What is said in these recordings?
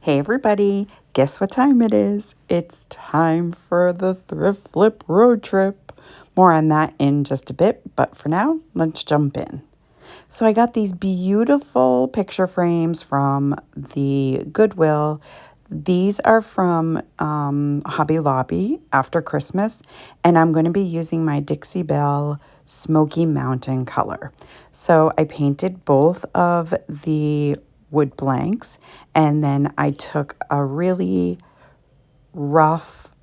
Hey everybody, guess what time it is? It's time for the thrift flip road trip. More on that in just a bit, but for now, let's jump in. So I got these beautiful picture frames from the Goodwill. These are from Hobby Lobby after Christmas, and I'm going to be using my Dixie Belle Smoky Mountain color. So I painted both of the wood blanks, and then I took a really rough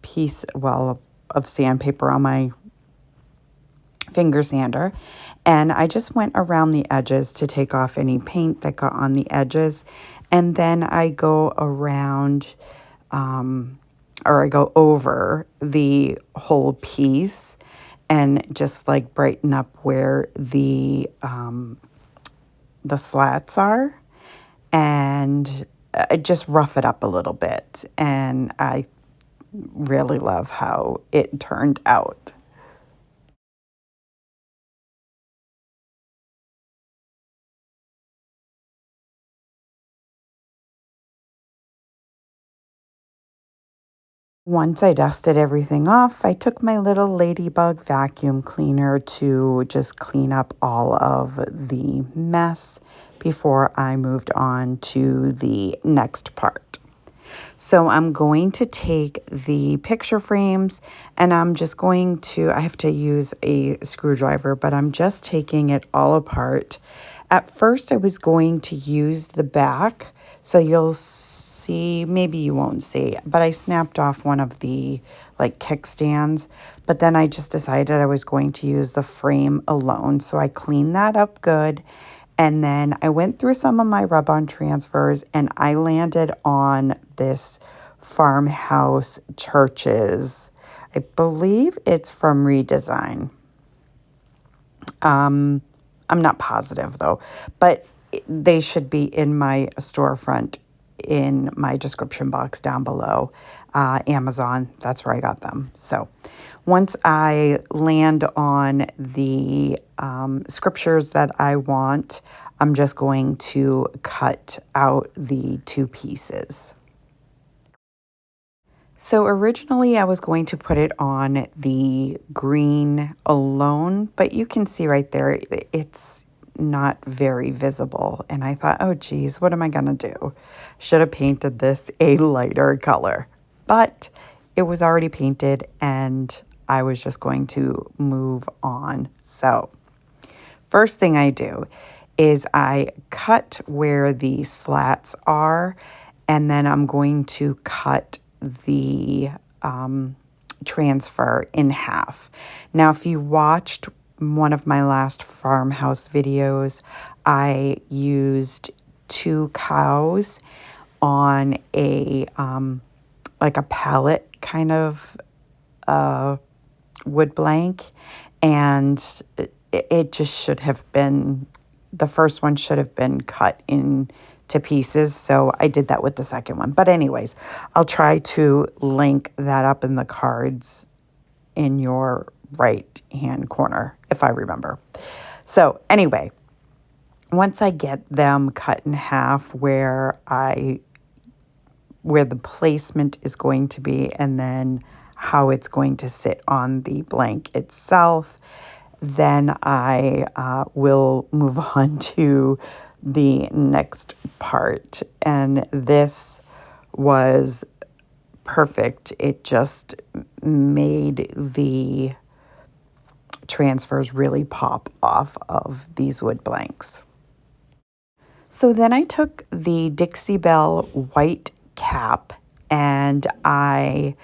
piece, of sandpaper on my finger sander, and I just went around the edges to take off any paint that got on the edges, and then I go around or I go over the whole piece and just like brighten up where the slats are, and I just rough it up a little bit, and I really love how it turned out. Once I dusted everything off, I took my little ladybug vacuum cleaner to just clean up all of the mess before I moved on to the next part. So I'm going to take the picture frames and I'm just going to, I have to use a screwdriver, but I'm just taking it all apart. At first I was going to use the back, so you'll see, maybe you won't see, but I snapped off one of the like kickstands, but then I just decided I was going to use the frame alone. So I cleaned that up good. And then I went through some of my rub-on transfers and I landed on this Farmhouse Churches. I believe it's from Redesign. I'm not positive though, but they should be in my storefront in my description box down below. Amazon, that's where I got them. So once I land on the scriptures that I want, I'm just going to cut out the two pieces. So originally I was going to put it on the green alone, but you can see right there, it's not very visible. And I thought, oh geez, what am I gonna do? Should have painted this a lighter color, but it was already painted and I was just going to move on. So first thing I do is I cut where the slats are, and then I'm going to cut the transfer in half. Now, if you watched one of my last farmhouse videos, I used 2 cows on a like a pallet kind of wood blank, and it just should have been, the first one should have been cut into pieces, so I did that with the second one. But anyways, I'll try to link that up in the cards in your right hand corner if I remember. So anyway, once I get them cut in half where the placement is going to be and then how it's going to sit on the blank itself, then I will move on to the next part. And this was perfect. It just made the transfers really pop off of these wood blanks. So then I took the Dixie Belle white cap and I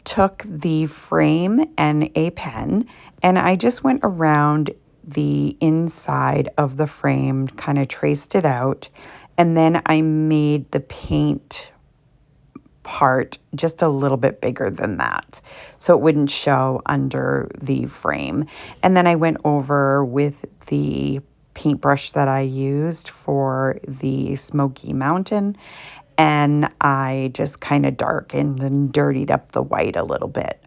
took the frame and a pen and I just went around the inside of the frame, kind of traced it out, and then I made the paint part just a little bit bigger than that so it wouldn't show under the frame. And then I went over with the paintbrush that I used for the Smoky Mountain, and I just kind of darkened and dirtied up the white a little bit.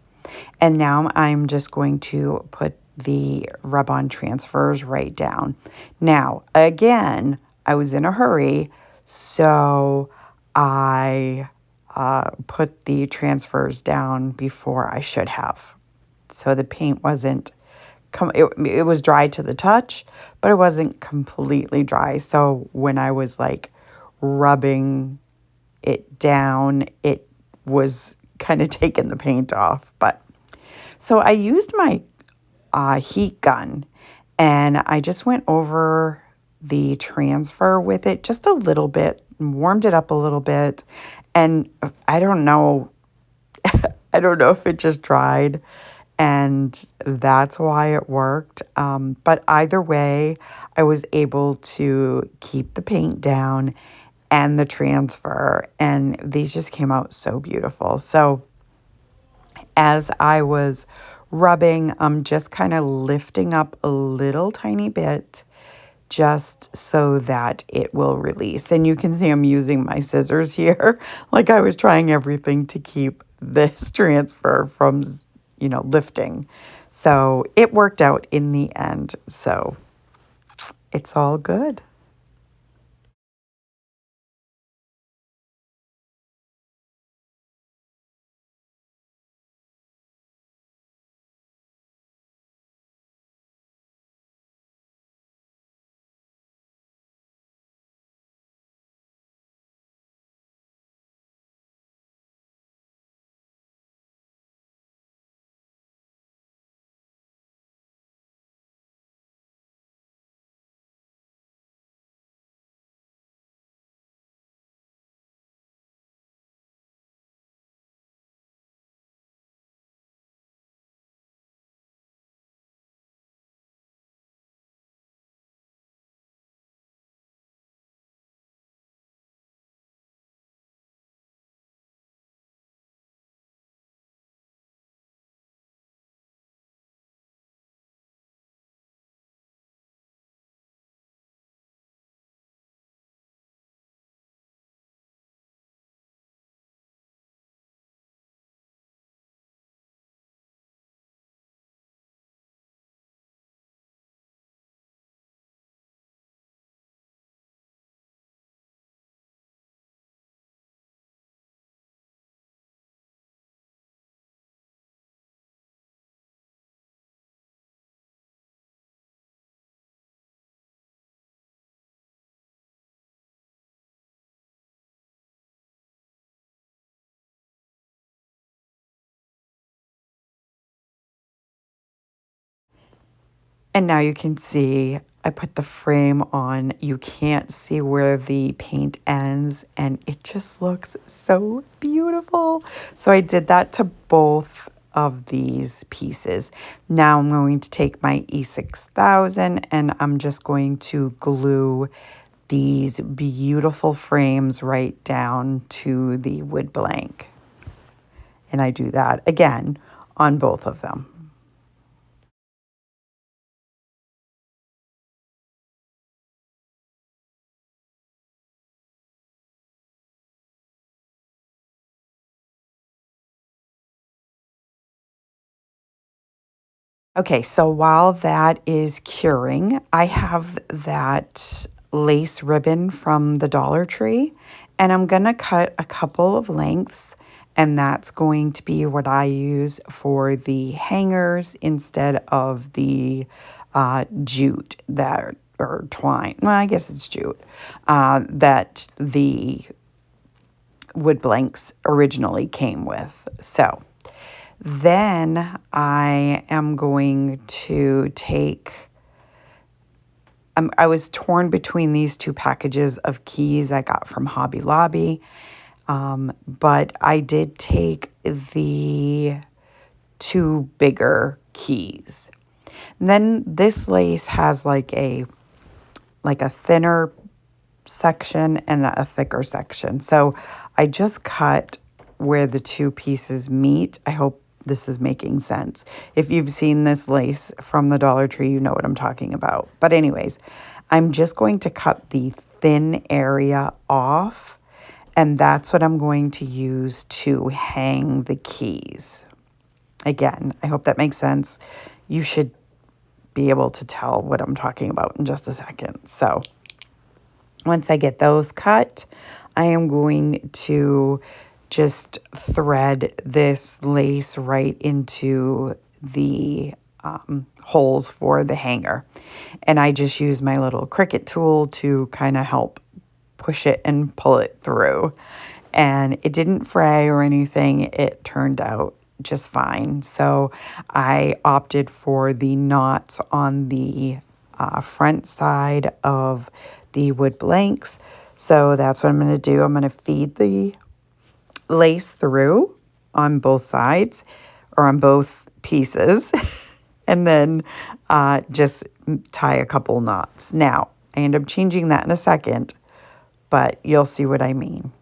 And now I'm just going to put the rub-on transfers right down. Now, again, I was in a hurry, so I put the transfers down before I should have. So the paint wasn't, it was dry to the touch, but it wasn't completely dry. So when I was like rubbing it down, it was kind of taking the paint off. But so I used my heat gun and I just went over the transfer with it just a little bit, warmed it up a little bit. And I don't know, I don't know if it just dried and that's why it worked. But either way, I was able to keep the paint down and the transfer, and these just came out so beautiful. So as I was rubbing, I'm just kind of lifting up a little tiny bit just so that it will release. And you can see I'm using my scissors here. Like I was trying everything to keep this transfer from, lifting. So it worked out in the end. So it's all good. And now you can see I put the frame on. You can't see where the paint ends and it just looks so beautiful. So I did that to both of these pieces. Now I'm going to take my E6000 and I'm just going to glue these beautiful frames right down to the wood blank. And I do that again on both of them. Okay, so while that is curing, I have that lace ribbon from the Dollar Tree, and I'm going to cut a couple of lengths, and that's going to be what I use for the hangers instead of the jute that, or twine, well, I guess it's jute, that the wood blanks originally came with. So then I am going to take, I was torn between these two packages of keys I got from Hobby Lobby, but I did take the two bigger keys. And then this lace has like a thinner section and a thicker section. So I just cut where the two pieces meet. I hope this is making sense. If you've seen this lace from the Dollar Tree, you know what I'm talking about. But anyways, I'm just going to cut the thin area off, and that's what I'm going to use to hang the keys. Again, I hope that makes sense. You should be able to tell what I'm talking about in just a second. So once I get those cut, I am going to just thread this lace right into the holes for the hanger. And I just use my little Cricut tool to kind of help push it and pull it through. And it didn't fray or anything. It turned out just fine. So I opted for the knots on the front side of the wood blanks. So that's what I'm going to do. I'm going to feed the lace through on both sides or on both pieces and then just tie a couple knots. Now, I end up changing that in a second, but you'll see what I mean.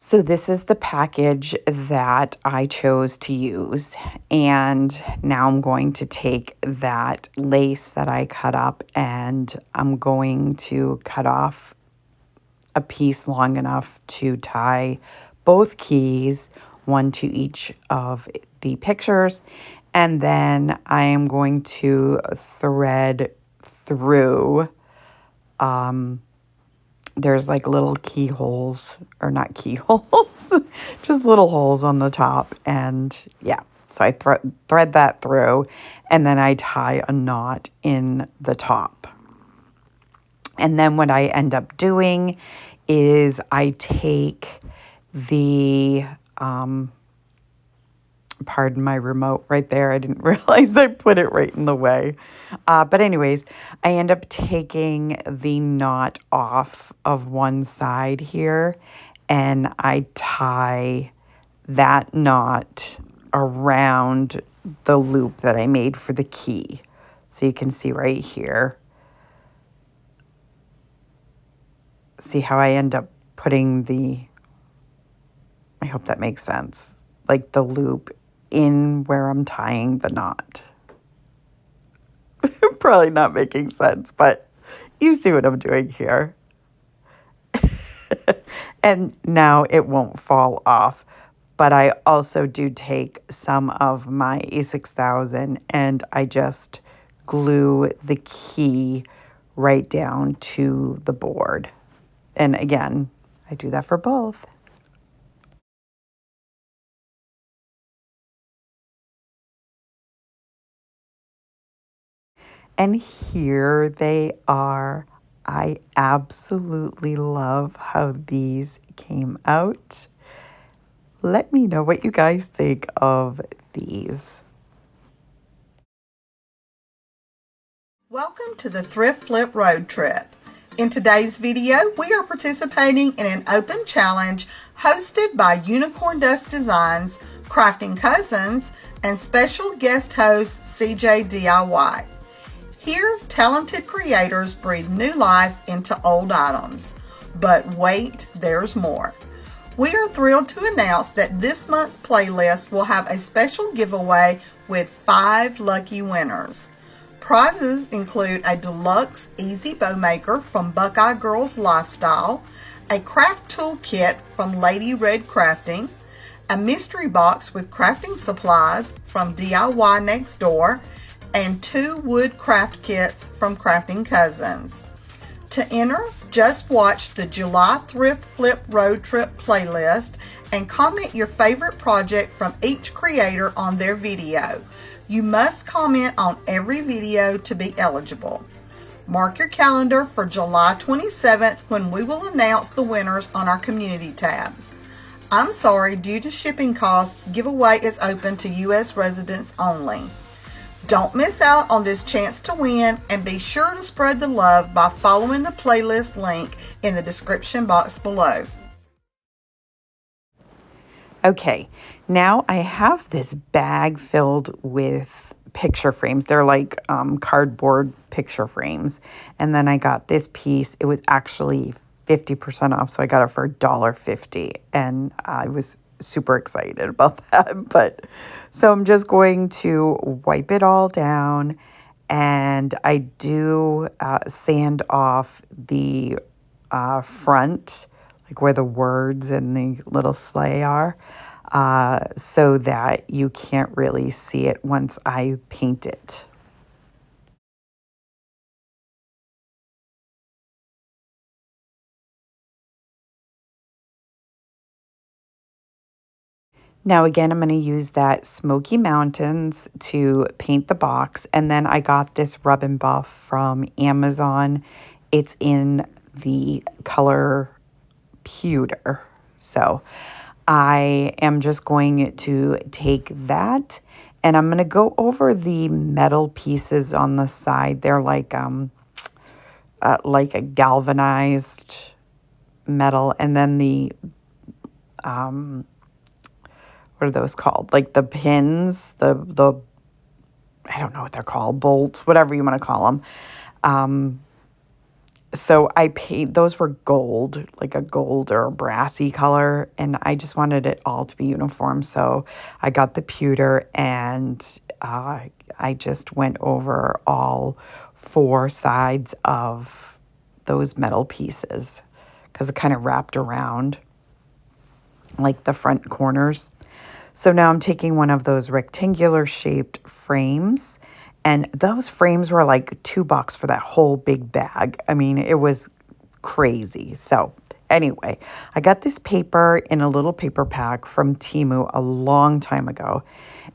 So this is the package that I chose to use. And now I'm going to take that lace that I cut up and I'm going to cut off a piece long enough to tie both keys, one to each of the pictures. And then I am going to thread through there's like little keyholes, or not keyholes, just little holes on the top. And yeah, so I thread that through and then I tie a knot in the top. And then what I end up doing is I take the, pardon my remote right there. I didn't realize I put it right in the way. But anyways, I end up taking the knot off of one side here and I tie that knot around the loop that I made for the key. So you can see right here. See how I end up putting I hope that makes sense, like the loop in where I'm tying the knot. Probably not making sense, but you see what I'm doing here. And now it won't fall off. But I also do take some of my A6000 and I just glue the key right down to the board. And again, I do that for both. And here they are. I absolutely love how these came out. Let me know what you guys think of these. Welcome to the Thrift Flip Road Trip. In today's video, we are participating in an open challenge hosted by Unicorn Dust Designs, Crafting Cousins, and special guest host CeeJ DIY. Here, talented creators breathe new life into old items. But wait, there's more. We are thrilled to announce that this month's playlist will have a special giveaway with 5 lucky winners. Prizes include a deluxe easy bow maker from Buckeye Girls Lifestyle, a craft tool kit from Lady Red Crafting, a mystery box with crafting supplies from DIY Next Door, and 2 wood craft kits from Crafting Cousins. To enter, just watch the July Thrift Flip Road Trip playlist and comment your favorite project from each creator on their video. You must comment on every video to be eligible. Mark your calendar for July 27th when we will announce the winners on our community tabs. I'm sorry, due to shipping costs, giveaway is open to U.S. residents only. Don't miss out on this chance to win, and be sure to spread the love by following the playlist link in the description box below. Okay, now I have this bag filled with picture frames. They're like cardboard picture frames. And then I got this piece. It was actually 50% off, so I got it for $1.50. And I was super excited about that. But so I'm just going to wipe it all down. And I do sand off the front, like where the words and the little sleigh are, so that you can't really see it once I paint it. Now again, I'm going to use that Smoky Mountains to paint the box. And then I got this rub and buff from Amazon. It's in the color pewter. So I am just going to take that, and I'm going to go over the metal pieces on the side. They're like a galvanized metal, and then the what are those called? Like the pins, the I don't know what they're called, bolts, whatever you want to call them. So I paid, those were gold, like a gold or a brassy color, and I just wanted it all to be uniform. So I got the pewter, and I just went over all four sides of those metal pieces because it kind of wrapped around like the front corners. So now I'm taking one of those rectangular shaped frames, and those frames were like $2 for that whole big bag. I mean, it was crazy. So anyway, I got this paper in a little paper pack from TEMU a long time ago,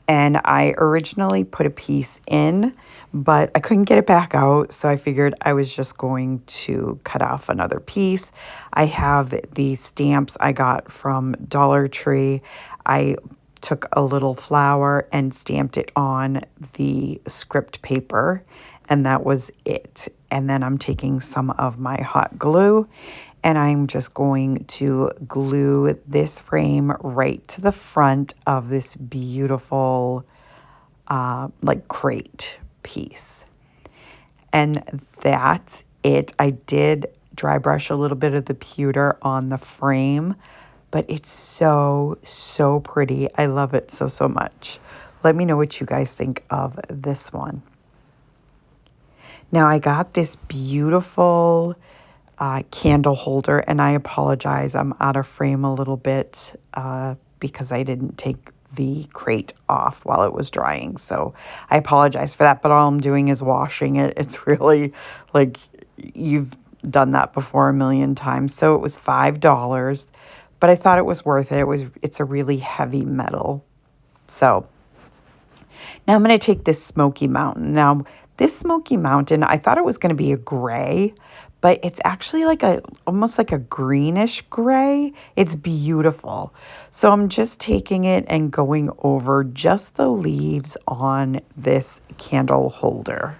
and I originally put a piece in, but I couldn't get it back out, so I figured I was just going to cut off another piece. I have these stamps I got from Dollar Tree. I took a little flower and stamped it on the script paper, and that was it. And then I'm taking some of my hot glue, and I'm just going to glue this frame right to the front of this beautiful like crate piece. And that's it. I did dry brush a little bit of the pewter on the frame, but it's so, so pretty. I love it so, so much. Let me know what you guys think of this one. Now I got this beautiful candle holder, and I apologize. I'm out of frame a little bit because I didn't take the crate off while it was drying. So I apologize for that, but all I'm doing is washing it. It's really like you've done that before a million times. So it was $5, but I thought it was worth it. It's a really heavy metal. So now I'm going to take this Smoky Mountain. Now, this Smoky Mountain, I thought it was going to be a gray, but it's actually like almost like a greenish gray. It's beautiful. So I'm just taking it and going over just the leaves on this candle holder.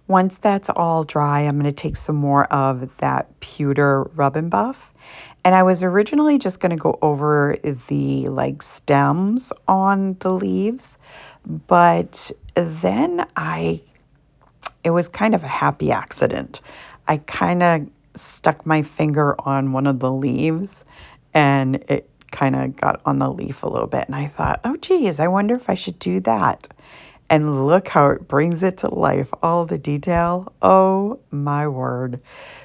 Once that's all dry, I'm going to take some more of that pewter rub and buff. And I was originally just going to go over the like stems on the leaves, but then it was kind of a happy accident. I kind of stuck my finger on one of the leaves, and it kind of got on the leaf a little bit. And I thought, oh, geez, I wonder if I should do that. And look how it brings it to life, all the detail. Oh, my word.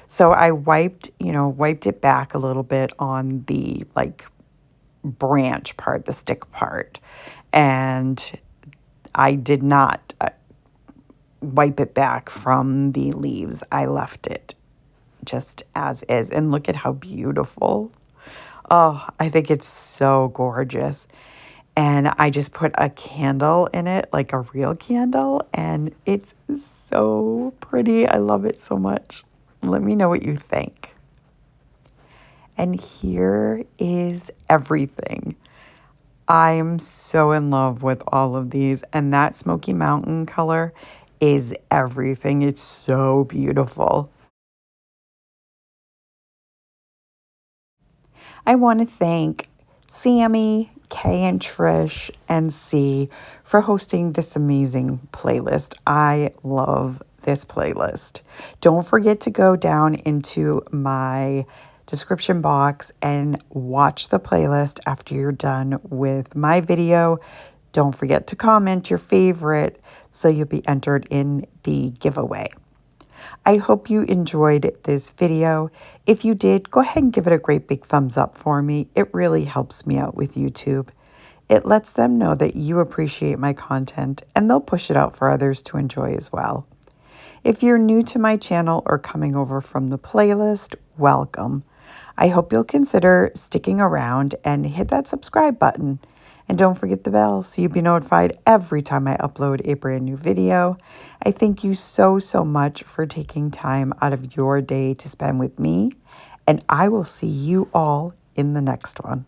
So I wiped it back a little bit on the like branch part, the stick part. And I did not wipe it back from the leaves. I left it just as is. And look at how beautiful. Oh, I think it's so gorgeous. And I just put a candle in it, like a real candle, and it's so pretty. I love it so much. Let me know what you think. And here is everything. I am so in love with all of these, and that Smoky Mountain color is everything. It's so beautiful. I want to thank Sammy, Kay and Trish, and C for hosting this amazing playlist. I love this playlist. Don't forget to go down into my description box and watch the playlist after you're done with my video. Don't forget to comment your favorite so you'll be entered in the giveaway. I hope you enjoyed this video. If you did, go ahead and give it a great big thumbs up for me. It really helps me out with YouTube. It lets them know that you appreciate my content and they'll push it out for others to enjoy as well. If you're new to my channel or coming over from the playlist, welcome. I hope you'll consider sticking around and hit that subscribe button. And don't forget the bell so you'll be notified every time I upload a brand new video. I thank you so much for taking time out of your day to spend with me. And I will see you all in the next one.